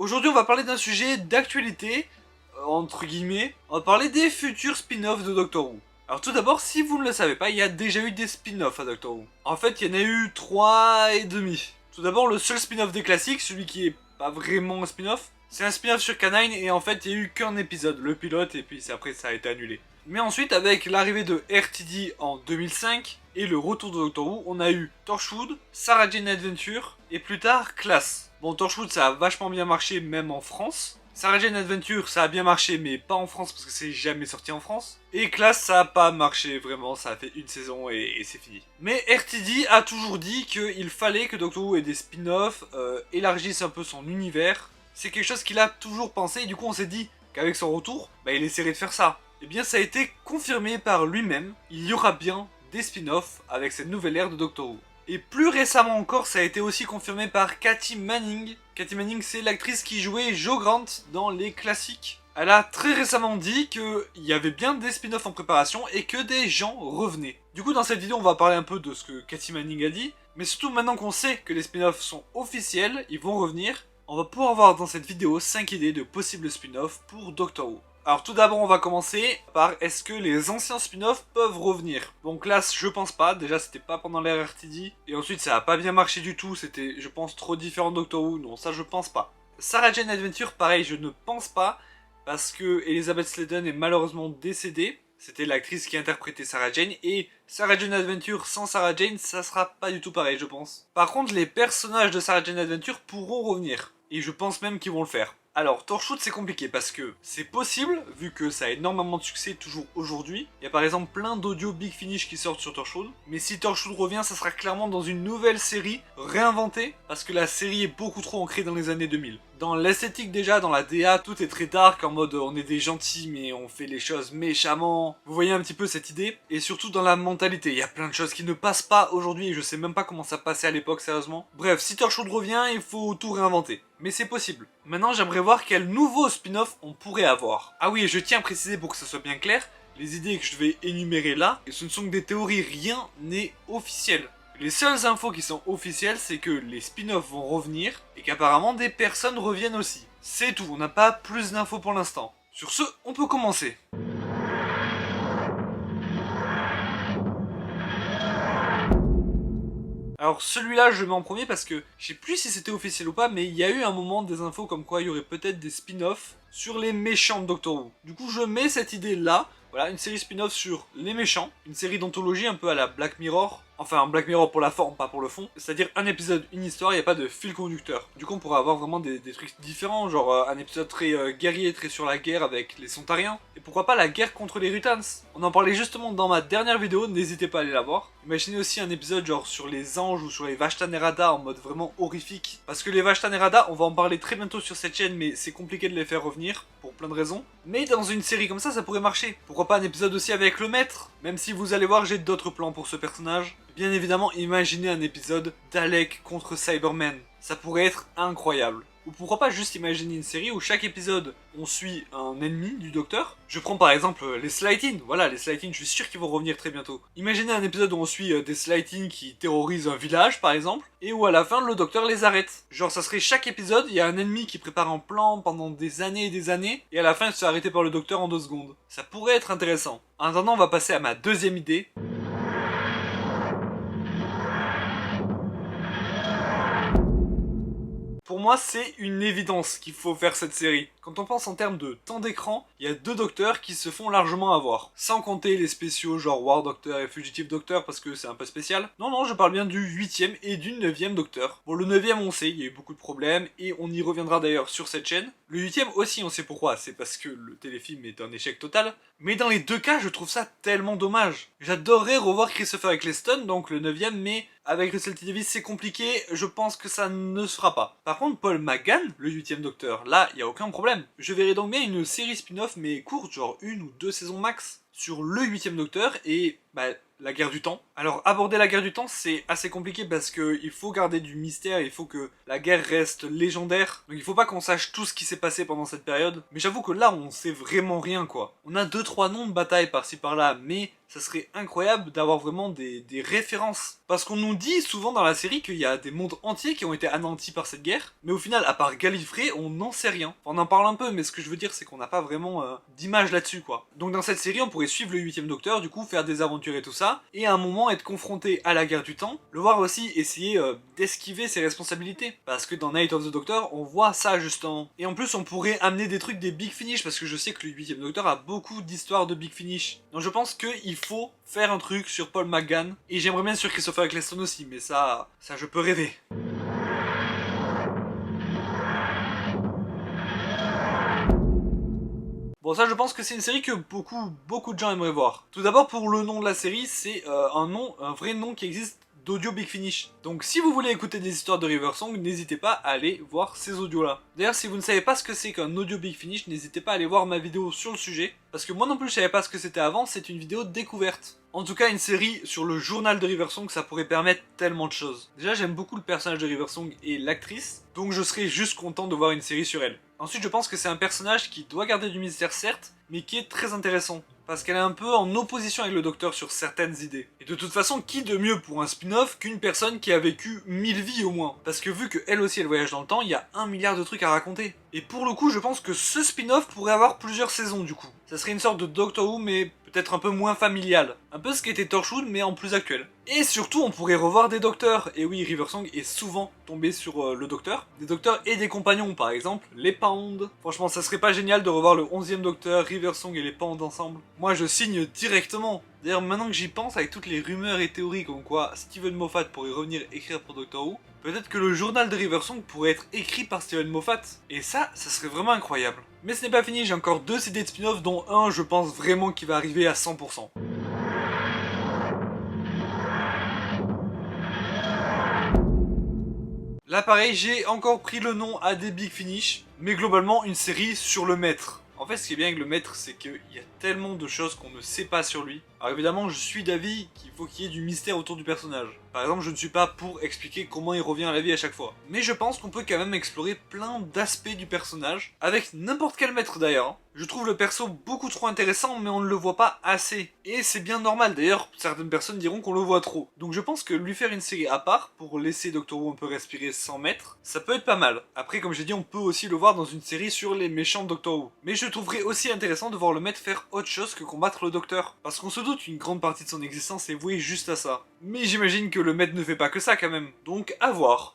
Aujourd'hui, on va parler d'un sujet d'actualité, entre guillemets. On va parler des futurs spin-offs de Doctor Who. Alors tout d'abord, si vous ne le savez pas, il y a déjà eu des spin-offs à Doctor Who. En fait, il y en a eu 3 et demi. Tout d'abord, le seul spin-off des classiques, celui qui est pas vraiment un spin-off, c'est un spin-off sur K9 et en fait, il y a eu qu'un épisode, le pilote, et puis après ça a été annulé. Mais ensuite, avec l'arrivée de RTD en 2005 et le retour de Doctor Who, on a eu Torchwood, Sarah Jane Adventure et plus tard Class. Bon, Torchwood ça a vachement bien marché même en France. Sarah Jane Adventure ça a bien marché mais pas en France parce que c'est jamais sorti en France. Et Class ça a pas marché vraiment, ça a fait une saison et c'est fini. Mais RTD a toujours dit qu'il fallait que Doctor Who ait des spin-offs, élargisse un peu son univers. C'est quelque chose qu'il a toujours pensé et du coup on s'est dit qu'avec son retour, il essaierait de faire ça. Et bien ça a été confirmé par lui-même, il y aura bien des spin-offs avec cette nouvelle ère de Doctor Who. Et plus récemment encore, ça a été aussi confirmé par Katy Manning. Katy Manning, c'est l'actrice qui jouait Jo Grant dans les classiques. Elle a très récemment dit qu'il y avait bien des spin-offs en préparation et que des gens revenaient. Du coup, dans cette vidéo, on va parler un peu de ce que Katy Manning a dit. Mais surtout, maintenant qu'on sait que les spin-offs sont officiels, ils vont revenir, on va pouvoir voir dans cette vidéo 5 idées de possibles spin-offs pour Doctor Who. Alors tout d'abord on va commencer par est-ce que les anciens spin-offs peuvent revenir. Donc là je pense pas, déjà c'était pas pendant l'ère RTD, et ensuite ça a pas bien marché du tout, c'était je pense trop différent de Doctor Who, non ça je pense pas. Sarah Jane Adventure pareil je ne pense pas, parce que Elizabeth Sladen est malheureusement décédée, c'était l'actrice qui interprétait Sarah Jane, et Sarah Jane Adventure sans Sarah Jane ça sera pas du tout pareil je pense. Par contre les personnages de Sarah Jane Adventure pourront revenir, et je pense même qu'ils vont le faire. Alors, Torchwood c'est compliqué parce que c'est possible, vu que ça a énormément de succès toujours aujourd'hui. Il y a par exemple plein d'audio Big Finish qui sortent sur Torchwood. Mais si Torchwood revient, ça sera clairement dans une nouvelle série réinventée, parce que la série est beaucoup trop ancrée dans les années 2000. Dans l'esthétique déjà, dans la DA, tout est très dark, en mode on est des gentils mais on fait les choses méchamment. Vous voyez un petit peu cette idée. Et surtout dans la mentalité, il y a plein de choses qui ne passent pas aujourd'hui et je sais même pas comment ça passait à l'époque sérieusement. Bref, si Torchwood revient, il faut tout réinventer. Mais c'est possible. Maintenant j'aimerais voir quel nouveau spin-off on pourrait avoir. Ah oui, et je tiens à préciser pour que ça soit bien clair, les idées que je vais énumérer là, ce ne sont que des théories, rien n'est officiel. Les seules infos qui sont officielles, c'est que les spin-offs vont revenir et qu'apparemment des personnes reviennent aussi. C'est tout, on n'a pas plus d'infos pour l'instant. Sur ce, on peut commencer. Alors celui-là je le mets en premier parce que je sais plus si c'était officiel ou pas, mais il y a eu un moment des infos comme quoi il y aurait peut-être des spin-offs sur les méchants de Doctor Who. Du coup je mets cette idée là, voilà, une série spin-off sur les méchants, une série d'anthologie un peu à la Black Mirror, enfin un Black Mirror pour la forme, pas pour le fond, c'est-à-dire un épisode, une histoire, il n'y a pas de fil conducteur. Du coup on pourrait avoir vraiment des trucs différents, genre un épisode très guerrier, très sur la guerre avec les Sontariens, et pourquoi pas la guerre contre les Rutans. On en parlait justement dans ma dernière vidéo, n'hésitez pas à aller la voir. Imaginez aussi un épisode genre sur les anges ou sur les Vashta Nerada en mode vraiment horrifique, parce que les Vashta Nerada, on va en parler très bientôt sur cette chaîne, mais c'est compliqué de les faire revenir, pour plein de raisons. Mais dans une série comme ça pourrait marcher. Pourquoi pas un épisode aussi avec le maître, même si vous allez voir j'ai d'autres plans pour ce personnage. Bien évidemment, imaginez un épisode Dalek contre Cyberman. Ça pourrait être incroyable. Ou pourquoi pas juste imaginer une série où chaque épisode, on suit un ennemi du docteur. Je prends par exemple les Slytherin. Voilà, les Slytherin, je suis sûr qu'ils vont revenir très bientôt. Imaginez un épisode où on suit des Slytherin qui terrorisent un village, par exemple, et où à la fin, le docteur les arrête. Genre, ça serait chaque épisode, il y a un ennemi qui prépare un plan pendant des années, et à la fin, il se fait arrêter par le docteur en 2 secondes. Ça pourrait être intéressant. En attendant, on va passer à ma deuxième idée. Pour moi, c'est une évidence qu'il faut faire cette série. Quand on pense en termes de temps d'écran, il y a 2 docteurs qui se font largement avoir. Sans compter les spéciaux genre War Doctor et Fugitive Doctor parce que c'est un peu spécial. Non, je parle bien du 8ème et du 9ème docteur. Bon, le 9ème on sait, il y a eu beaucoup de problèmes et on y reviendra d'ailleurs sur cette chaîne. Le 8ème aussi on sait pourquoi, c'est parce que le téléfilm est un échec total. Mais dans les 2 cas, je trouve ça tellement dommage. J'adorerais revoir Christopher Eccleston, donc le 9ème, mais avec Russell T Davies c'est compliqué, je pense que ça ne se fera pas. Par contre, Paul McGann, le 8ème docteur, là, il n'y a aucun problème. Je verrais donc bien une série spin-off, mais courte, genre 1 ou 2 saisons max, sur le 8ème docteur et la guerre du temps. Alors aborder la guerre du temps c'est assez compliqué parce que il faut garder du mystère, il faut que la guerre reste légendaire. Donc il faut pas qu'on sache tout ce qui s'est passé pendant cette période. Mais j'avoue que là on sait vraiment rien quoi. On a 2-3 noms de batailles par-ci par-là, mais ça serait incroyable d'avoir vraiment des références. Parce qu'on nous dit souvent dans la série qu'il y a des mondes entiers qui ont été anéantis par cette guerre, mais au final, à part Gallifrey, on n'en sait rien. Enfin, on en parle un peu, mais ce que je veux dire, c'est qu'on n'a pas vraiment d'image là-dessus, quoi. Donc dans cette série, on pourrait suivre le 8ème Docteur, du coup, faire des aventures et tout ça, et à un moment être confronté à la guerre du temps, le voir aussi essayer d'esquiver ses responsabilités. Parce que dans Night of the Doctor, on voit ça, justement. Et en plus, on pourrait amener des trucs des Big Finish, parce que je sais que le 8ème Docteur a beaucoup d'histoires de Big Finish. Donc je pense qu'il faut faire un truc sur Paul McGann, et j'aimerais bien sur Christopher Eccleston aussi, mais ça je peux rêver. Bon, ça je pense que c'est une série que beaucoup de gens aimeraient voir. Tout d'abord pour le nom de la série, c'est un vrai nom qui existe d'Audio Big Finish. Donc si vous voulez écouter des histoires de River Song, n'hésitez pas à aller voir ces audios là. D'ailleurs si vous ne savez pas ce que c'est qu'un Audio Big Finish, n'hésitez pas à aller voir ma vidéo sur le sujet. Parce que moi non plus je savais pas ce que c'était avant, c'est une vidéo découverte. En tout cas une série sur le journal de River Song, ça pourrait permettre tellement de choses. Déjà j'aime beaucoup le personnage de River Song et l'actrice, donc je serais juste content de voir une série sur elle. Ensuite je pense que c'est un personnage qui doit garder du mystère certes, mais qui est très intéressant. Parce qu'elle est un peu en opposition avec le Docteur sur certaines idées. Et de toute façon, qui de mieux pour un spin-off qu'une personne qui a vécu 1000 vies au moins? Parce que vu qu'elle aussi elle voyage dans le temps, il y a 1 milliard de trucs à raconter. Et pour le coup, je pense que ce spin-off pourrait avoir plusieurs saisons du coup. Ça serait une sorte de Doctor Who, mais peut-être un peu moins familial. Un peu ce qu'était Torchwood, mais en plus actuel. Et surtout, on pourrait revoir des docteurs. Et oui, River Song est souvent tombé sur le docteur. Des docteurs et des compagnons, par exemple, les Pound. Franchement, ça serait pas génial de revoir le 11ème docteur, River Song et les Pound ensemble? Moi, je signe directement. D'ailleurs, maintenant que j'y pense, avec toutes les rumeurs et théories comme quoi Steven Moffat pourrait revenir écrire pour Doctor Who, peut-être que le journal de River Song pourrait être écrit par Steven Moffat. Et ça serait vraiment incroyable. Mais ce n'est pas fini, j'ai encore 2 idées de spin-off, dont un, je pense vraiment qu'il va arriver à 100%. Là pareil, j'ai encore pris le nom à des Big Finish, mais globalement une série sur le maître. En fait, ce qui est bien avec le maître, c'est qu'il y a tellement de choses qu'on ne sait pas sur lui. Alors évidemment, je suis d'avis qu'il faut qu'il y ait du mystère autour du personnage. Par exemple, je ne suis pas pour expliquer comment il revient à la vie à chaque fois. Mais je pense qu'on peut quand même explorer plein d'aspects du personnage, avec n'importe quel maître d'ailleurs. Je trouve le perso beaucoup trop intéressant, mais on ne le voit pas assez. Et c'est bien normal, d'ailleurs, certaines personnes diront qu'on le voit trop. Donc je pense que lui faire une série à part, pour laisser Doctor Who un peu respirer sans maître, ça peut être pas mal. Après, comme j'ai dit, on peut aussi le voir dans une série sur les méchants de Doctor Who. Mais je trouverais aussi intéressant de voir le maître faire autre chose que combattre le Docteur. Parce qu'on se doute, une grande partie de son existence est vouée juste à ça. Mais j'imagine que le maître ne fait pas que ça quand même. Donc à voir.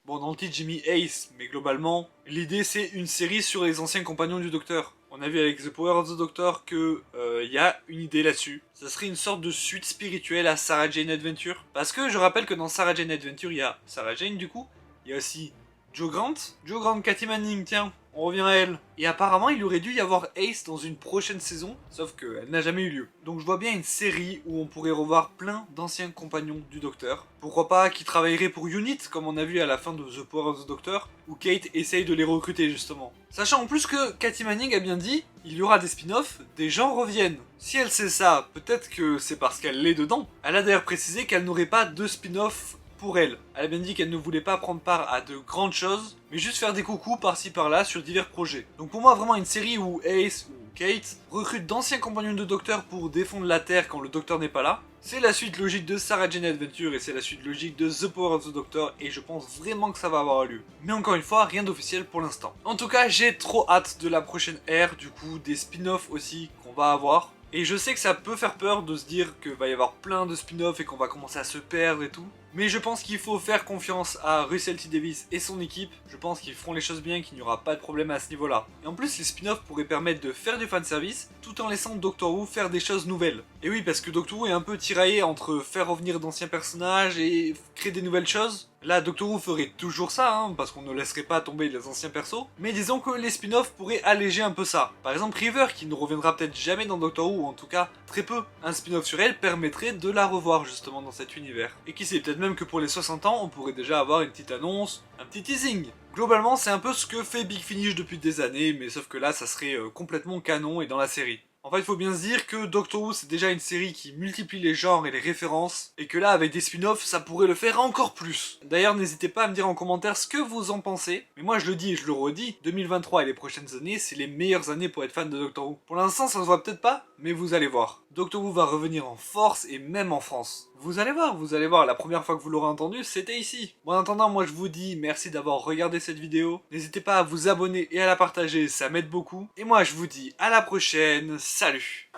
Bon, dans le titre j'ai mis Ace, mais globalement, l'idée c'est une série sur les anciens compagnons du Docteur. On a vu avec The Power of the Doctor que y a une idée là-dessus. Ça serait une sorte de suite spirituelle à Sarah Jane Adventure. Parce que je rappelle que dans Sarah Jane Adventure, il y a Sarah Jane du coup, il y a aussi Joe Grant, Katy Manning, tiens, on revient à elle. Et apparemment, il aurait dû y avoir Ace dans une prochaine saison, sauf qu'elle n'a jamais eu lieu. Donc je vois bien une série où on pourrait revoir plein d'anciens compagnons du Docteur. Pourquoi pas qui travailleraient pour Unit, comme on a vu à la fin de The Power of the Doctor, où Kate essaye de les recruter justement. Sachant en plus que Katy Manning a bien dit, il y aura des spin-offs, des gens reviennent. Si elle sait ça, peut-être que c'est parce qu'elle l'est dedans. Elle a d'ailleurs précisé qu'elle n'aurait pas de spin-off pour elle. Elle a bien dit qu'elle ne voulait pas prendre part à de grandes choses, mais juste faire des coucous par-ci par-là sur divers projets. Donc pour moi, vraiment une série où Ace ou Kate recrute d'anciens compagnons de Docteur pour défendre la Terre quand le Docteur n'est pas là, c'est la suite logique de Sarah Jane Adventure et c'est la suite logique de The Power of the Doctor et je pense vraiment que ça va avoir lieu. Mais encore une fois, rien d'officiel pour l'instant. En tout cas, j'ai trop hâte de la prochaine ère, du coup, des spin-offs aussi qu'on va avoir. Et je sais que ça peut faire peur de se dire qu'il va y avoir plein de spin-offs et qu'on va commencer à se perdre et tout. Mais je pense qu'il faut faire confiance à Russell T Davies et son équipe. Je pense qu'ils feront les choses bien, qu'il n'y aura pas de problème à ce niveau-là. Et en plus, les spin-offs pourraient permettre de faire du fanservice tout en laissant Doctor Who faire des choses nouvelles. Et oui, parce que Doctor Who est un peu tiraillé entre faire revenir d'anciens personnages et créer des nouvelles choses. Là, Doctor Who ferait toujours ça, hein, parce qu'on ne laisserait pas tomber les anciens persos. Mais disons que les spin-offs pourraient alléger un peu ça. Par exemple, River, qui ne reviendra peut-être jamais dans Doctor Who, ou en tout cas très peu. Un spin-off sur elle permettrait de la revoir justement dans cet univers. Et qui sait, peut-être même que pour les 60 ans, on pourrait déjà avoir une petite annonce, un petit teasing. Globalement, c'est un peu ce que fait Big Finish depuis des années, mais sauf que là, ça serait complètement canon et dans la série. En fait, il faut bien se dire que Doctor Who, c'est déjà une série qui multiplie les genres et les références, et que là, avec des spin-offs, ça pourrait le faire encore plus. D'ailleurs, n'hésitez pas à me dire en commentaire ce que vous en pensez, mais moi je le dis et je le redis, 2023 et les prochaines années, c'est les meilleures années pour être fan de Doctor Who. Pour l'instant, ça se voit peut-être pas, mais vous allez voir. Doctor Who va revenir en force, et même en France. Vous allez voir, la première fois que vous l'aurez entendu, c'était ici. Bon, en attendant, moi je vous dis merci d'avoir regardé cette vidéo. N'hésitez pas à vous abonner et à la partager, ça m'aide beaucoup. Et moi je vous dis à la prochaine, salut!